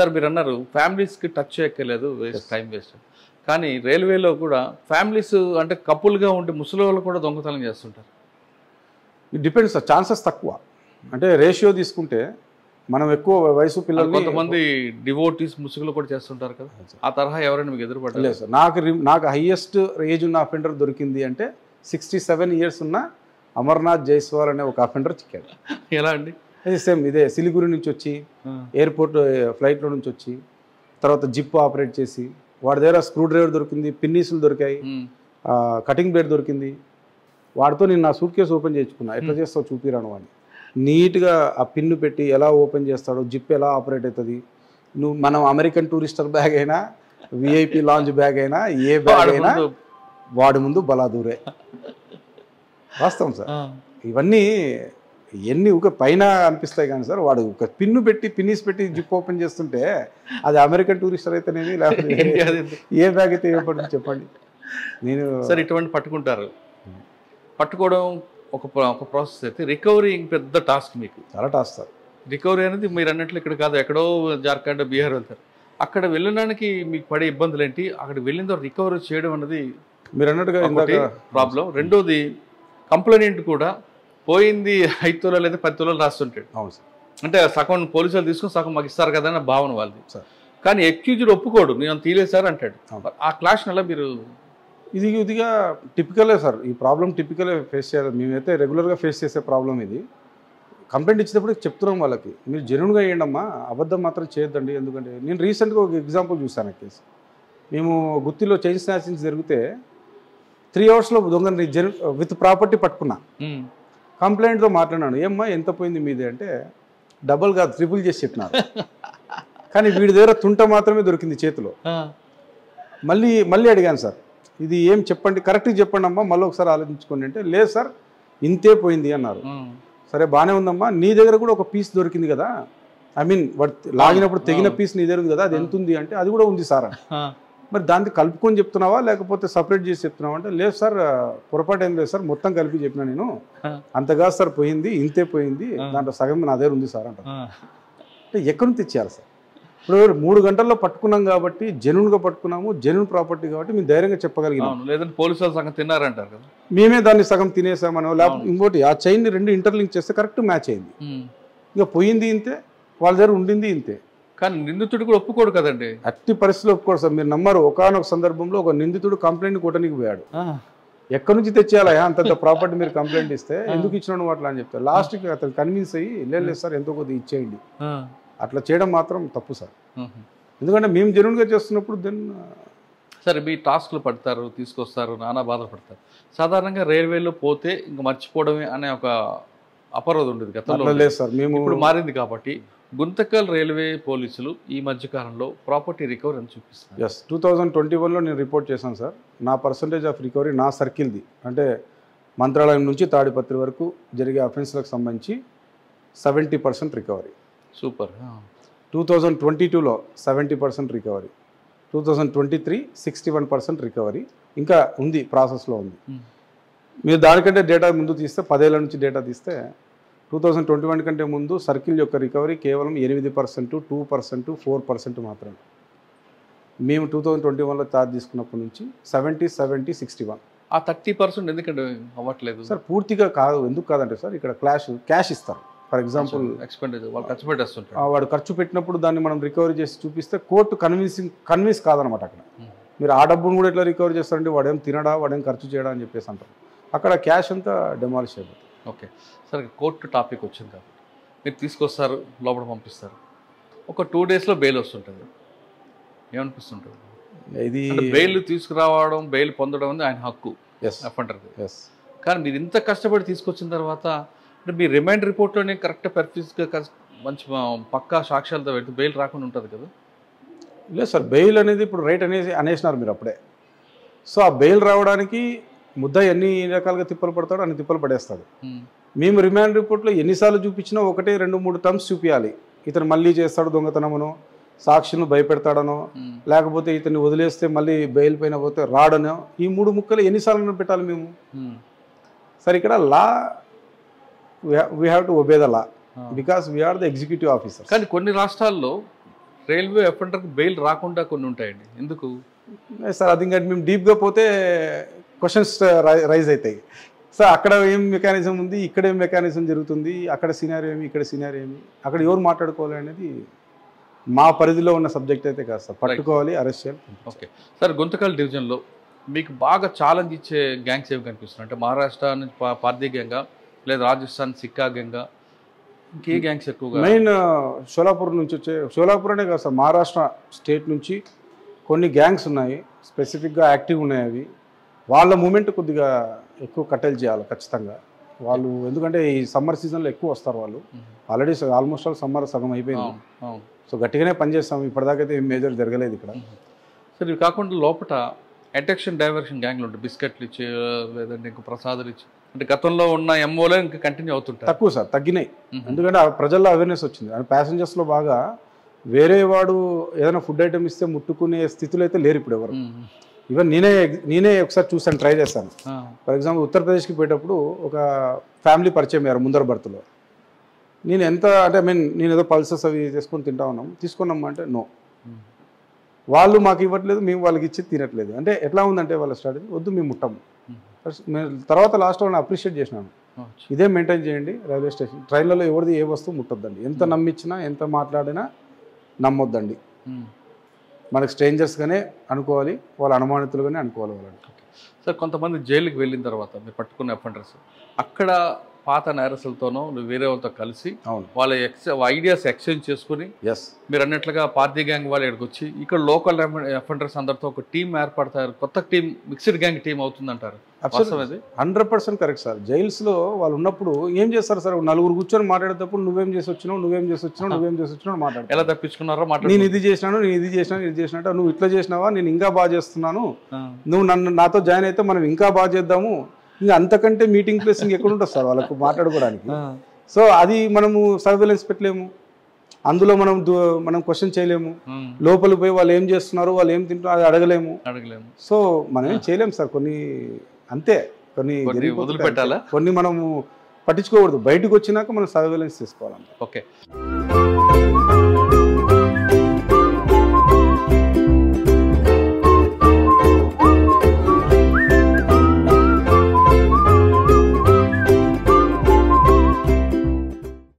Sir మీరు అన్నారు ఫ్యామిలీస్కి టచ్ చేయక్కర్లేదు, వేస్ట్ టైం వేస్ట్. కానీ రైల్వేలో కూడా ఫ్యామిలీస్ అంటే కపుల్గా ఉంటే ముసలి వాళ్ళు కూడా దొంగతనం చేస్తుంటారు. ఇట్ డిపెండ్స్ సార్, ఛాన్సెస్ తక్కువ. అంటే రేషియో తీసుకుంటే మనం ఎక్కువ వయసు పిల్లలు, కొంతమంది డివోటీస్ ముసుగులు కూడా చేస్తుంటారు కదా, ఆ తరహా ఎవరైనా మీకు ఎదురుపడలేదు? లేదు సార్. నాకు హైయెస్ట్ ఏజ్ ఉన్న అఫెండర్ దొరికింది అంటే 67 years ఉన్న అమర్నాథ్ జైస్వాల్ అనే ఒక అఫెండర్ చిక్కాడు. ఎలా అండి? అది సేమ్ ఇదే సిలిగురి నుంచి వచ్చి ఎయిర్పోర్ట్ ఫ్లైట్లో నుంచి వచ్చి తర్వాత జిప్ ఆపరేట్ చేసి వాడి దగ్గర స్క్రూ డ్రైవర్ దొరికింది, పిన్నీసులు దొరికాయి, కటింగ్ బ్లేడ్ దొరికింది. వాడితో నేను నా సూట్ కేసు ఓపెన్ చేయించుకున్నా. ఎట్లా చేస్తావు చూపిరాను వాడిని. నీట్గా ఆ పిన్ను పెట్టి ఎలా ఓపెన్ చేస్తాడో, జిప్ ఎలా ఆపరేట్ అవుతుంది. మనం అమెరికన్ టూరిస్టర్ బ్యాగ్ అయినా, విఐపి లాంజ్ బ్యాగ్ అయినా, ఏ బ్యాగ్ అయినా వాడి ముందు బలాదూరే. వాస్తవం సార్. ఇవన్నీ ఎన్ని ఒక పైన అనిపిస్తాయి కానీ సార్, వాడు ఒక పిన్నీస్ పెట్టి జిప్ ఓపెన్ చేస్తుంటే అది అమెరికన్ టూరిస్టర్ అయితేనేమి, లేకపోతే ఏ బ్యాగ్ అయితే ఏపడుతుంది చెప్పండి. నేను సార్ ఇటువంటి పట్టుకుంటారు, పట్టుకోవడం ఒక ప్రాసెస్ అయితే రికవరీ పెద్ద టాస్క్. మీకు చాలా టాస్క్ సార్ రికవరీ అనేది. మీరు అన్నట్లు ఇక్కడ కాదు, ఎక్కడో జార్ఖండ్, బీహార్ వెళ్తారు. అక్కడ వెళ్ళడానికి మీకు పడే ఇబ్బందులు ఏంటి? అక్కడ వెళ్ళిన తర్వాత రికవరీ చేయడం అనేది మీరు అన్నట్టుగా ప్రాబ్లం. రెండోది కంప్లైంట్ కూడా పోయింది 5 తులాలు లేదా 10 తులాలు రాస్తుంటాడు. అవును సార్. అంటే సగం పోలీసులు తీసుకుని సగం మాకు ఇస్తారు కదా అన్న భావన వాళ్ళది సార్. కానీ ఎక్యూజ్డ్ ఒప్పుకోడు, నేను తీలేసారు అంటాడు. ఆ క్లాష్ అలా మీరు ఇదిగా టిపికలే సార్. ఈ ప్రాబ్లం టిపికలే ఫేస్ చేయాలి. మేమైతే రెగ్యులర్గా ఫేస్ చేసే ప్రాబ్లం ఇది. కంప్లైంట్ ఇచ్చినప్పుడు చెప్తున్నాం వాళ్ళకి, మీరు జెన్యూన్గా వేయండమ్మా, అబద్ధం మాత్రం చేయొద్దండి. ఎందుకంటే నేను రీసెంట్గా ఒక ఎగ్జాంపుల్ చూశాను. కేసు మేము గుత్తిలో చైన్ స్నాచింగ్స్ జరిగితే 3 hours దొంగని విత్ ప్రాపర్టీ పట్టుకున్నా. కంప్లైంట్తో మాట్లాడినాను, ఏమ్మా ఎంత పోయింది మీదే అంటే, డబల్ కాదు ట్రిపుల్ చేసి చెప్పినారు. కానీ వీడి దగ్గర తుంట మాత్రమే దొరికింది చేతిలో. మళ్ళీ అడిగాను సార్, ఇది ఏం చెప్పండి, కరెక్ట్గా చెప్పండి అమ్మా, మళ్ళీ ఒకసారి ఆలోచించుకోండి అంటే, లేదు సార్ ఇంతే పోయింది అన్నారు. సరే బాగానే ఉందమ్మా, నీ దగ్గర కూడా ఒక పీస్ దొరికింది కదా, ఐ మీన్ వాడు లాగినప్పుడు తెగిన పీస్ నీ దగ్గర ఉంది కదా, అది ఎంత ఉంది అంటే, అది కూడా ఉంది సార్. మరి దాన్ని కలుపుకొని చెప్తున్నావా లేకపోతే సపరేట్ చేసి చెప్తున్నావా అంటే, లేదు సార్ పొరపాటు ఏం లేదు సార్, మొత్తం కలిపి చెప్పినా నేను, అంతగా సార్ పోయింది, ఇంతే పోయింది, దాంట్లో సగం నా దగ్గర ఉంది సార్ అంట. అంటే ఎక్కడి నుంచి తెచ్చేయాలి సార్? ఇప్పుడు 3 గంటల్లో పట్టుకున్నాం కాబట్టి, జెన్యూన్గా పట్టుకున్నాము, జెన్యూన్ ప్రాపర్టీ కాబట్టి మేము ధైర్యంగా చెప్పగలిగినాం. లేదంటే పోలీసులు సగం తిన్నారంటారు కదా, మేమే దాన్ని సగం తినేసామనో, లేకపోతే ఇంకోటి ఆ చైన్ని 2 ఇంటర్లింక్ చేస్తే కరెక్ట్ మ్యాచ్ అయింది. ఇక పోయింది ఇంతే, వాళ్ళ దగ్గర ఉండింది ఇంతే. కానీ నిందితుడు కూడా ఒప్పుకోడు కదండి. అట్టి పరిస్థితిలో ఒప్పుకోడు సార్. మీరు నమ్మరు, ఒకానొక సందర్భంలో ఒక నిందితుడు కంప్లైంట్ కొట్టడానికి పోయాడు. ఎక్కడి నుంచి తెచ్చేయాలా అంతంత ప్రాపర్టీ మీరు కంప్లైంట్ ఇస్తే, ఎందుకు ఇచ్చినాను అట్లా అని చెప్తారు. లాస్ట్కి అతను కన్విన్స్ అయ్యి, లేదు సార్ ఎంతో కొద్దిగా ఇచ్చేయండి, అట్లా చేయడం మాత్రం తప్పు సార్. ఎందుకంటే మేము జెన్యూన్గా చేస్తున్నప్పుడు దెన్ సరే మీ టాస్క్లు పడతారు, తీసుకొస్తారు, నానా బాధపడతారు. సాధారణంగా రైల్వేలో పోతే ఇంక మర్చిపోవడమే అనే ఒక అపరోధం ఉండేది గతంలో. లేదు సార్, మేము ఇప్పుడు మారింది కాబట్టి గుంతకల్ రైల్వే పోలీసులు ఈ మధ్యకాలంలో ప్రాపర్టీ రికవరీ అని చూపిస్తారు. 2021లో నేను రిపోర్ట్ చేశాను సార్. నా పర్సంటేజ్ ఆఫ్ రికవరీ నా సర్కిల్ది, అంటే మంత్రాలయం నుంచి తాడిపత్రి వరకు జరిగే అఫెన్స్లకు సంబంధించి 70% రికవరీ. సూపర్. 2022లో 70% recovery, 2023 61% recovery. ఇంకా ఉంది, ప్రాసెస్లో ఉంది. మీరు దానికంటే డేటా ముందు తీస్తే, 10 ఏళ్ల నుంచి డేటా తీస్తే 2021 కంటే ముందు సర్కిల్ యొక్క రికవరీ కేవలం 8%, 2%, 4% మాత్రమే. మేము 2021లో ఛార్జ్ తీసుకున్నప్పటి నుంచి 70, 70, 61. ఆ 30% ఎందుకంటే అవ్వట్లేదు సార్? పూర్తిగా కాదు. ఎందుకు కాదంటే సార్, ఇక్కడ క్యాష్ ఇస్తారు. ఫర్ ఎగ్జాంపుల్ ఎక్స్పెండిచర్ వాళ్ళు ఖర్చు పెట్టేస్తుంటారు. వాడు ఖర్చు పెట్టినప్పుడు దాన్ని మనం రికవరీ చేసి చూపిస్తే కోర్టు కన్విన్స్ కాదనమాట. అక్కడ మీరు ఆ డబ్బును కూడా ఎట్లా రికవరీ చేస్తారంటే, వాడేం తినడా, వాడేం ఖర్చు చేయడా అని చెప్పేసి అంటారు. అక్కడ క్యాష్ అంతా డెమాలిష్ అయిపోతుంది. ఓకే, సరే కోర్టు టాపిక్ వచ్చింది కాబట్టి మీరు తీసుకొస్తారు, లోపల పంపిస్తారు, ఒక 2 daysలో బెయిల్ వస్తుంటుంది. ఏమనిపిస్తుంటుంది? ఇది బెయిల్ తీసుకురావడం, బెయిల్ పొందడం అనేది ఆయన హక్కు అఫెండర్ది. కానీ మీరు ఇంత కష్టపడి తీసుకొచ్చిన తర్వాత అంటే మీ రిమైండ్ రిపోర్ట్లోనే కరెక్ట్ పర్ఫెక్ట్గా మంచి పక్కా సాక్ష్యాలతో పెడితే బెయిల్ రాకుండా ఉంటుంది కదా? లేదు సార్, బెయిల్ అనేది ఇప్పుడు రైట్ అనేసినారు మీరు అప్పుడే. సో ఆ బెయిల్ రావడానికి ముద్ద ఎన్ని రకాలుగా తిప్పలు పడతాడో అన్ని తిప్పలు పడేస్తాడు. మేము రిమాండ్ రిపోర్ట్లో ఎన్నిసార్లు చూపించినా 1, 2, 3 టర్మ్స్ చూపించాలి. ఇతను మళ్ళీ చేస్తాడు దొంగతనమునో, సాక్షులను భయపెడతాడనో, లేకపోతే ఇతన్ని వదిలేస్తే మళ్ళీ బెయిల్ పైన పోతే రాడనో, ఈ 3 ముక్కలు ఎన్నిసార్లు పెట్టాలి మేము? సరే, ఇక్కడ law we have to obey the law because we are the executive officer. కానీ కొన్ని రాష్ట్రాల్లో రైల్వే అఫెండర్కి బెయిల్ రాకుండా కొన్ని ఉంటాయండి, ఎందుకు సార్? అది ఇంకా మేము డీప్గా పోతే క్వశ్చన్స్ రైజ్ అవుతాయి సార్. అక్కడ ఏం మెకానిజం ఉంది, ఇక్కడ ఏం మెకానిజం జరుగుతుంది, అక్కడ సినారియో ఏమి, ఇక్కడ సినారియో ఏమి, అక్కడ ఎవరు మాట్లాడుకోవాలి అనేది మా పరిధిలో ఉన్న సబ్జెక్ట్ అయితే కాదు సార్. పట్టుకోవాలి, అరెస్ట్ చేయాలి. ఓకే సార్, గుంతకల్ డివిజన్లో మీకు బాగా ఛాలెంజ్ ఇచ్చే గ్యాంగ్స్ ఏమి కనిపిస్తున్నాయి? అంటే మహారాష్ట్ర నుంచి పార్దీ గ్యాంగా, లేదా రాజస్థాన్ సిక్కా గ్యాంగా, ఇంకే గ్యాంగ్స్ ఎక్కువగా? మెయిన్ షోలాపూర్ నుంచి వచ్చే, షోలాపూర్ అనే కాదు సార్, మహారాష్ట్ర స్టేట్ నుంచి కొన్ని గ్యాంగ్స్ ఉన్నాయి, స్పెసిఫిక్గా యాక్టివ్ ఉన్నాయి. అవి వాళ్ళ మూమెంట్ కొద్దిగా ఎక్కువ కట్టెలు చేయాలి ఖచ్చితంగా వాళ్ళు, ఎందుకంటే ఈ సమ్మర్ సీజన్లో ఎక్కువ వస్తారు వాళ్ళు. ఆల్రెడీ ఆల్మోస్ట్ ఆల్ సమ్మర్ సగం అయిపోయింది. సో గట్టిగానే పనిచేస్తాం. ఇప్పటిదాకైతే ఏం మేజర్ జరగలేదు ఇక్కడ. సార్ ఇవి కాకుండా లోపల అట్రాక్షన్ డైవర్షన్ గ్యాంగ్లు ఉంటాయి, బిస్కెట్లు ఇచ్చి లేదంటే ఇంకా ప్రసాదాలు ఇచ్చి, అంటే గతంలో ఉన్న ఎంఓలో ఇంకా కంటిన్యూ అవుతుంటాయి. తక్కువ సార్, తగ్గినాయి. ఎందుకంటే ప్రజల్లో అవేర్నెస్ వచ్చింది. అండ్ ప్యాసింజర్స్లో బాగా వేరే వాడు ఏదైనా ఫుడ్ ఐటమ్ ఇస్తే ముట్టుకునే స్థితిలో అయితే లేరు ఇప్పుడు ఎవరు. ఈవెన్ నేనే ఒకసారి చూసాను, ట్రై చేస్తాను. ఫర్ ఎగ్జాంపుల్ ఉత్తరప్రదేశ్కి పోయేటప్పుడు ఒక ఫ్యామిలీ పరిచయం అయ్యారు ముందర బర్త్లో. నేను ఎంత అంటే నేను ఏదో పల్సెస్ అవి చేసుకొని తింటా ఉన్నాం, తీసుకున్నాం అంటే నో, వాళ్ళు మాకు ఇవ్వట్లేదు, మేము వాళ్ళకి ఇచ్చి తినట్లేదు. అంటే ఎట్లా ఉందంటే వాళ్ళ స్ట్రాటజీ, వద్దు మేము ముట్టము. తర్వాత లాస్ట్ వాళ్ళని అప్రిషియేట్ చేసినాను, ఇదే మెయింటైన్ చేయండి. రైల్వే స్టేషన్ ట్రైన్లలో ఎవరిది ఏ వస్తువు ముట్టొద్దండి, ఎంత నమ్మించినా ఎంత మాట్లాడినా నమ్మొద్దండి. మనకి స్ట్రేంజర్స్గానే అనుకోవాలి, వాళ్ళ అనుమానితులుగానే అనుకోవాలి వాళ్ళని. సార్ కొంతమంది జైలుకి వెళ్ళిన తర్వాత మీరు పట్టుకున్న అఫెండర్స్ అక్కడ పాత నేరస్తులతోనో వేరే వాళ్ళతో కలిసి వాళ్ళ ఐడియాస్ ఎక్స్చేంజ్ చేసుకుని, మీరు అన్నట్లుగా పార్టీ గ్యాంగ్ వాళ్ళు ఇక్కడికి వచ్చి ఇక్కడ లోకల్ అఫెండర్స్ అందరితో ఒక టీం ఏర్పడతారు, కొత్త టీం, మిక్స్డ్ గ్యాంగ్ టీం అవుతుందంటారు? 100% కరెక్ట్ సార్. జైల్స్లో వాళ్ళు ఉన్నప్పుడు ఏం చేస్తారు సార్, నలుగురు కూర్చొని మాట్లాడేటప్పుడు నువ్వేం చేసి వచ్చినావు, నువ్వేం చేసి వచ్చినావు, నువ్వేం చేసి వచ్చినావు మాట్లాడు. ఎలా తప్పించుకున్నారో నేను ఇది చేసినాను, నేను ఇది చేసినాను, ఇది చేసినట్టు, నువ్వు ఇట్లా చేసినావా, నేను ఇంకా బాగా చేస్తున్నాను, నువ్వు నాతో జాయిన్ అయితే మనం ఇంకా బాగా చేద్దాము. ఇంకా అంతకంటే మీటింగ్ ప్లేస్ ఎక్కడ ఉంటుంది సార్ వాళ్ళకు మాట్లాడుకోవడానికి. సో అది మనము సర్వేలెన్స్ పెట్టలేము, అందులో మనం క్వశ్చన్ చేయలేము, లోపలికి పోయి వాళ్ళు ఏం చేస్తున్నారు, వాళ్ళు ఏం తింటున్నారు అది అడగలేము. సో మనం ఏం చేయలేము సార్. కొన్ని అంతే, కొన్ని వదిలిపెట్టాలా, కొన్ని మనము పట్టించుకోకూడదు. బయటకు వచ్చినాక మనం సర్వేలెన్స్ తీసుకోవాలి. ఓకే.